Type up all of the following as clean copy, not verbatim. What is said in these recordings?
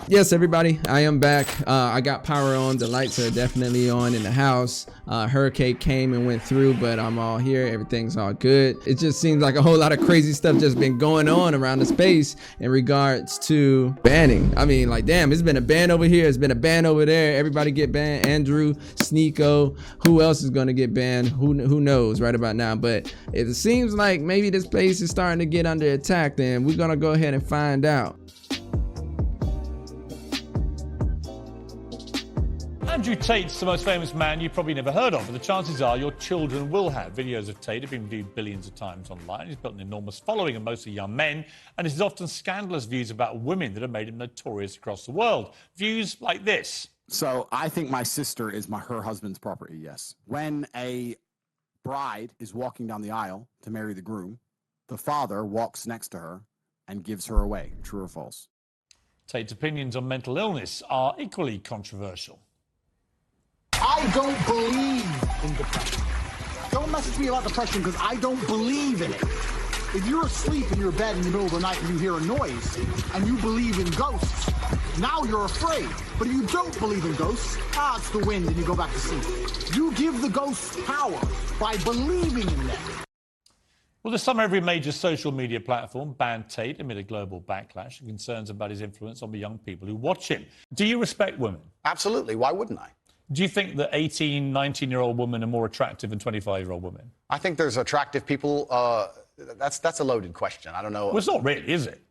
Yes, everybody, I am back. I got power on. The lights are definitely on in the house. Hurricane came and went through, but I'm all here. Everything's all good. It just seems like a whole lot of crazy stuff just been going on around the space in regards to banning. I mean, like, damn, it's been a ban over here. It's been a ban over there. Everybody get banned. Andrew, Sneako. Who else is going to get banned? Who knows right about now? But if it seems like maybe this place is starting to get under attack, then we're going to go ahead and find out. Andrew Tate's the most famous man you've probably never heard of, but the chances are your children will have. Videos of Tate have been viewed billions of times online. He's built an enormous following of mostly young men, and his often scandalous views about women that have made him notorious across the world. Views like this. So I think my sister is her husband's property, yes. When a bride is walking down the aisle to marry the groom, the father walks next to her and gives her away. True or false? Tate's opinions on mental illness are equally controversial. I don't believe in depression. Don't message me about depression because I don't believe in it. If you're asleep in your bed in the middle of the night and you hear a noise and you believe in ghosts, now you're afraid. But if you don't believe in ghosts, it's the wind and you go back to sleep. You give the ghosts power by believing in them. Well, this summer, every major social media platform banned Tate amid a global backlash and concerns about his influence on the young people who watch him. Do you respect women? Absolutely. Why wouldn't I? Do you think that 18, 19-year-old women are more attractive than 25-year-old women? I think there's attractive people. That's a loaded question. I don't know. Well, it's not really, is it?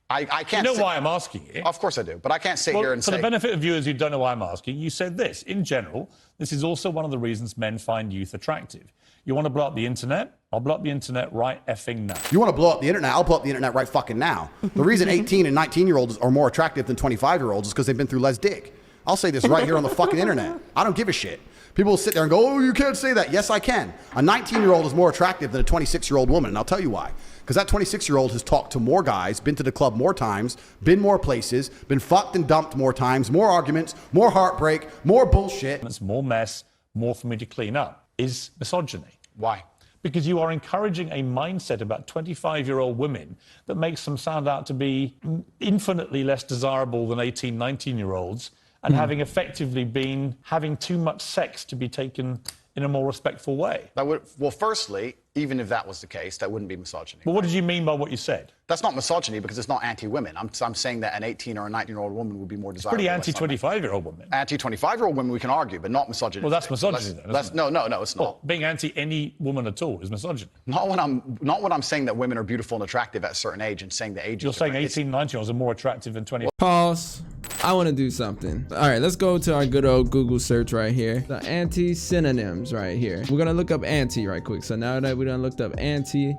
I can't. You know why I'm asking it? Of course I do, but I can't sit here and say. For the benefit benefit of viewers who don't know why I'm asking, you said this. In general, this is also one of the reasons men find youth attractive. You want to blow up the internet? I'll blow up the internet right effing now. You want to blow up the internet? I'll blow up the internet right fucking now. The reason 18 and 19-year-olds are more attractive than 25-year-olds is because they've been through less dick. I'll say this right here on the fucking internet. I don't give a shit. People will sit there and go, oh, you can't say that. Yes, I can. A 19-year-old is more attractive than a 26-year-old woman, and I'll tell you why. Because that 26-year-old has talked to more guys, been to the club more times, been more places, been fucked and dumped more times, more arguments, more heartbreak, more bullshit. It's more mess, more for me to clean up, is misogyny. Why? Because you are encouraging a mindset about 25-year-old women that makes them sound out to be infinitely less desirable than 18, 19-year-olds, and having effectively been having too much sex to be taken in a more respectful way. Well, firstly, even if that was the case, that wouldn't be misogyny. But what did you mean by what you said? That's not misogyny because it's not anti-women. I'm saying that an 18 or a 19-year-old woman would be more desirable. Pretty anti-25-year-old woman. Anti-25-year-old women we can argue, but not misogyny. Well, that's misogyny then, isn't it? No, it's not. Well, being anti any woman at all is misogyny. Not when I'm saying that women are beautiful and attractive at a certain age and saying the age. You're saying 18, 19-year-olds are more attractive than 20. Pause. I want to do something. All right, let's go to our good old Google search right here. The anti-synonyms right here. We're going to look up anti right quick. So now that we done looked up anti,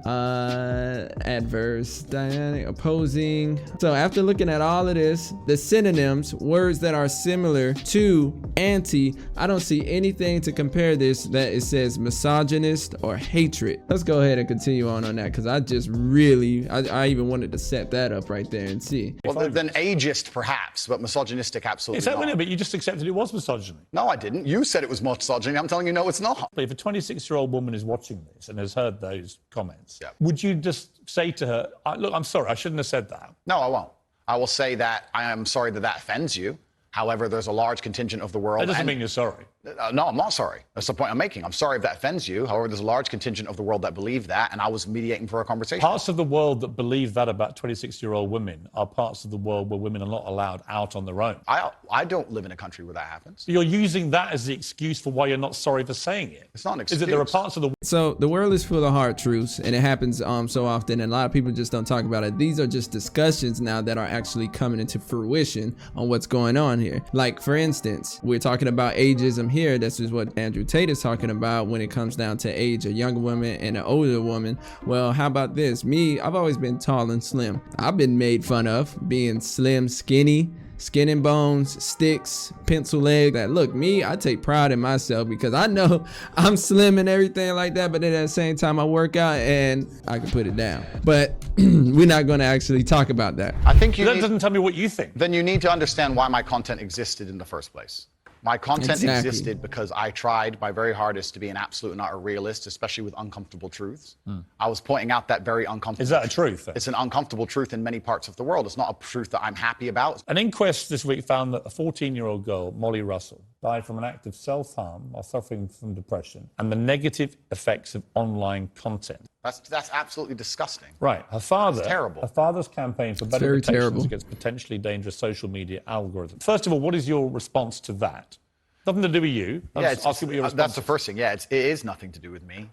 adverse, dynamic, opposing. So after looking at all of this, the synonyms, words that are similar to anti, I don't see anything to compare this that it says misogynist or hatred. Let's go ahead and continue on that because I just really, I even wanted to set that up right there and see. Well, then ageist perhaps, but misogynistic absolutely Is that not. Really? But you just accepted it was misogyny. No, I didn't. You said it was misogyny. I'm telling you, no, it's not. If a 26-year-old woman is watching this and has heard those comments, would you just say to her, look, I'm sorry, I shouldn't have said that? No, I won't. I will say that I am sorry that offends you. However, there's a large contingent of the world. That doesn't mean you're sorry. No, I'm not sorry. That's the point I'm making. I'm sorry if that offends you. However, there's a large contingent of the world that believe that, and I was mediating for a conversation. Parts of the world that believe that about 26-year-old women are parts of the world where women are not allowed out on their own. I don't live in a country where that happens. You're using that as the excuse for why you're not sorry for saying it. It's not an excuse. Is it there are parts of the... So the world is full of hard truths, and it happens so often, and a lot of people just don't talk about it. These are just discussions now that are actually coming into fruition on what's going on here. Like, for instance, we're talking about ageism here. This is what Andrew Tate is talking about when it comes down to age, a younger woman and an older woman. Well, how about this? Me, I've always been tall and slim. I've been made fun of being slim, skinny, skin and bones, sticks, pencil leg. That look, me, I take pride in myself because I know I'm slim and everything like that, but then at the same time I work out and I can put it down. But we're not going to actually talk about that. I think that doesn't tell me what you think. Then you need to understand why my content existed in the first place. My content Exactly. existed because I tried my very hardest to be an absolute and utter realist, especially with uncomfortable truths. I was pointing out that very uncomfortable. Is that a truth, then? It's an uncomfortable truth in many parts of the world. It's not a truth that I'm happy about. An inquest this week found that a 14-year-old girl, Molly Russell, died from an act of self-harm while suffering from depression and the negative effects of online content. That's absolutely disgusting. Right. Her father, terrible. Her father's campaign for better very protections terrible. against potentially dangerous social media algorithms. First of all, what is your response to that? Nothing to do with you. That's That's the first thing. Yeah, it is nothing to do with me.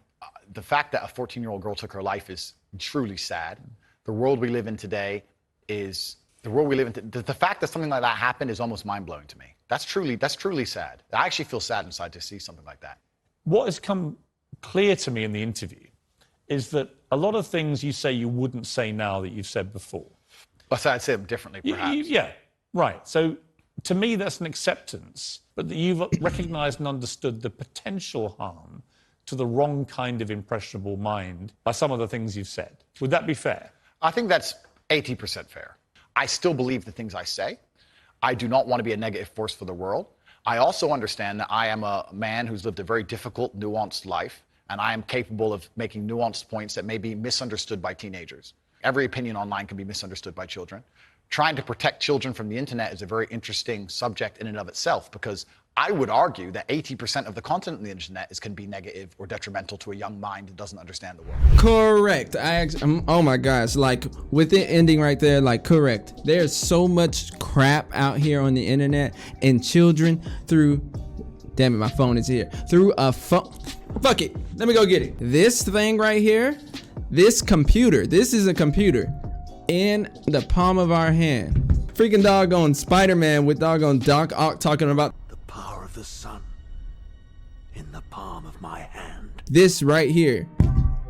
The fact that a 14-year-old girl took her life is truly sad. The world we live in today is the world we live in. The fact that something like that happened is almost mind-blowing to me. That's truly sad. I actually feel sad inside to see something like that. What has come clear to me in the interview is that a lot of things you say you wouldn't say now that you've said before. But I'd say them differently, perhaps. Yeah, right. So to me, that's an acceptance, but that you've recognized and understood the potential harm to the wrong kind of impressionable mind by some of the things you've said. Would that be fair? I think that's 80% fair. I still believe the things I say. I do not want to be a negative force for the world. I also understand that I am a man who's lived a very difficult, nuanced life, and I am capable of making nuanced points that may be misunderstood by teenagers. Every opinion online can be misunderstood by children. Trying to protect children from the internet is a very interesting subject in and of itself, because I would argue that 80% of the content on the internet can be negative or detrimental to a young mind that doesn't understand the world. Correct. Oh my gosh, like with it ending right there, like correct. There's so much crap out here on the internet, and children through, damn it, my phone is here, through a phone. Fuck it, let me go get it. This thing right here, this computer, this is a computer in the palm of our hand. Freaking doggone Spider-Man with doggone Doc Ock talking about the power of the sun in the palm of my hand. this right here.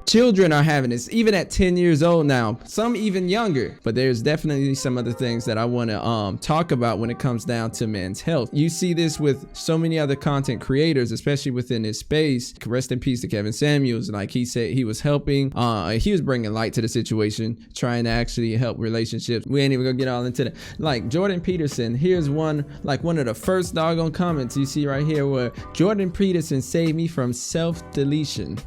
Children are having this, even at 10 years old now, some even younger. But there's definitely some other things that I want to talk about when it comes down to men's health. You see this with so many other content creators, especially within this space. Rest in peace to Kevin Samuels. Like he said, he was helping, he was bringing light to the situation, trying to actually help relationships. We ain't even gonna get all into that. Like Jordan Peterson, here's one of the first doggone comments you see right here, where Jordan Peterson saved me from self-deletion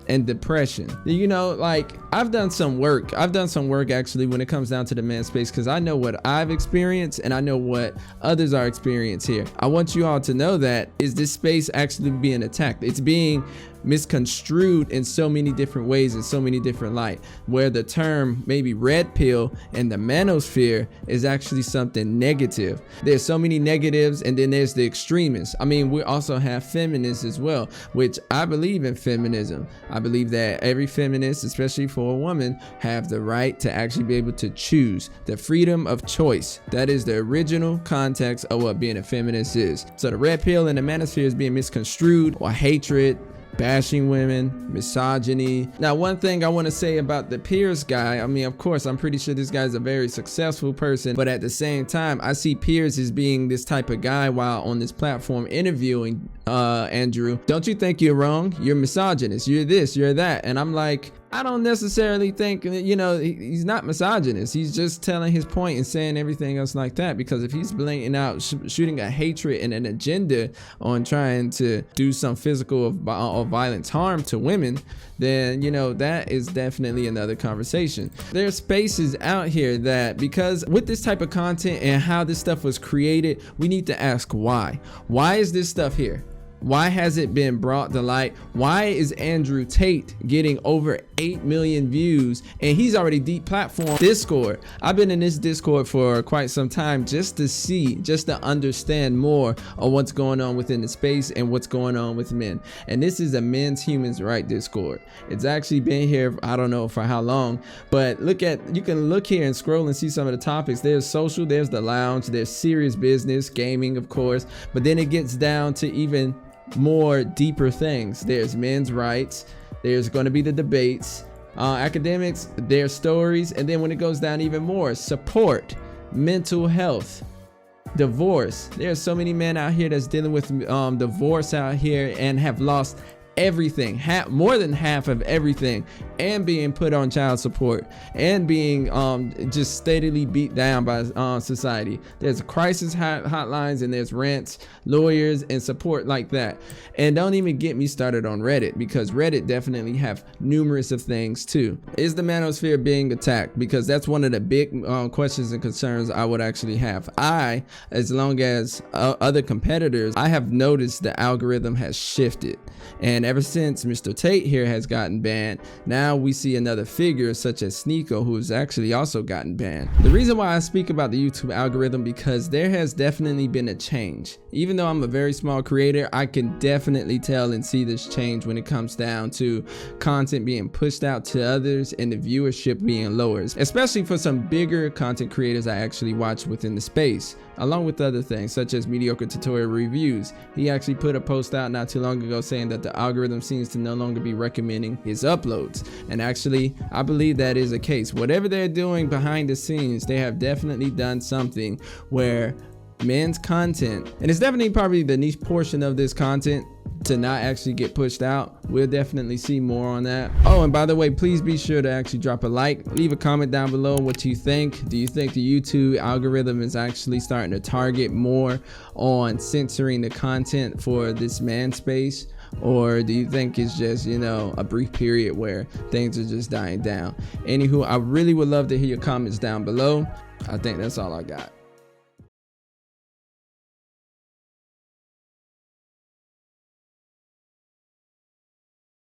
and depression. You know, like I've done some work actually when it comes down to the man space, because I know what I've experienced and I know what others are experiencing here. I want you all to know that is this space actually being attacked. It's being misconstrued in so many different ways, in so many different light, where the term maybe red pill and the manosphere is actually something negative. There's so many negatives, and then there's the extremists. I mean, we also have feminists as well, which I believe in feminism. I believe that every feminist, especially for a woman, have the right to actually be able to choose, the freedom of choice. That is the original context of what being a feminist is. So the red pill and the manosphere is being misconstrued, or hatred, bashing women, misogyny. Now, one thing I want to say about the Piers guy, I mean, of course, I'm pretty sure this guy's a very successful person, but at the same time, I see Piers as being this type of guy while on this platform interviewing Andrew. Don't you think you're wrong? You're misogynist. You're this, you're that. And I'm like, I don't necessarily think, you know, he's not misogynist. He's just telling his point and saying everything else like that. Because if he's blatantly out shooting a hatred and an agenda on trying to do some physical or violent harm to women, then, you know, that is definitely another conversation. There are spaces out here that, because with this type of content and how this stuff was created, we need to ask why. Why is this stuff here? Why has it been brought to light? Why is Andrew Tate getting over 8 million views and he's already deplatformed Discord? I've been in this Discord for quite some time just to understand more of what's going on within the space and what's going on with men. And this is a men's humans right Discord. It's actually been here, I don't know for how long, but you can look here and scroll and see some of the topics. There's social, there's the lounge, there's serious business, gaming, of course, but then it gets down to even more deeper things. There's men's rights, there's going to be the debates, academics, their stories, and then when it goes down even more, support, mental health, divorce. There's so many men out here that's dealing with divorce out here and have lost everything, more than half of everything, and being put on child support, and being just steadily beat down by society. There's crisis hotlines, and there's rants, lawyers, and support like that. And don't even get me started on Reddit, because Reddit definitely have numerous of things too. Is the manosphere being attacked? Because that's one of the big questions and concerns I would actually have. As long as other competitors, I have noticed the algorithm has shifted. And ever since Mr. Tate here has gotten banned, now we see another figure such as Sneako, who has actually also gotten banned. The reason why I speak about the YouTube algorithm, because there has definitely been a change. Even though I'm a very small creator, I can definitely tell and see this change when it comes down to content being pushed out to others and the viewership being lower, especially for some bigger content creators I actually watch within the space, along with other things such as mediocre tutorial reviews. He actually put a post out not too long ago saying that the algorithm seems to no longer be recommending his uploads, and actually I believe that is the case. Whatever they're doing behind the scenes, they have definitely done something where men's content, and it's definitely probably the niche portion of this content, to not actually get pushed out. We'll definitely see more on that. Oh, and by the way, please be sure to actually drop a like, leave a comment down below what you think. Do you think the YouTube algorithm is actually starting to target more on censoring the content for this man space? Or do you think it's just, you know, a brief period where things are just dying down? Anywho, I really would love to hear your comments down below. I think that's all I got.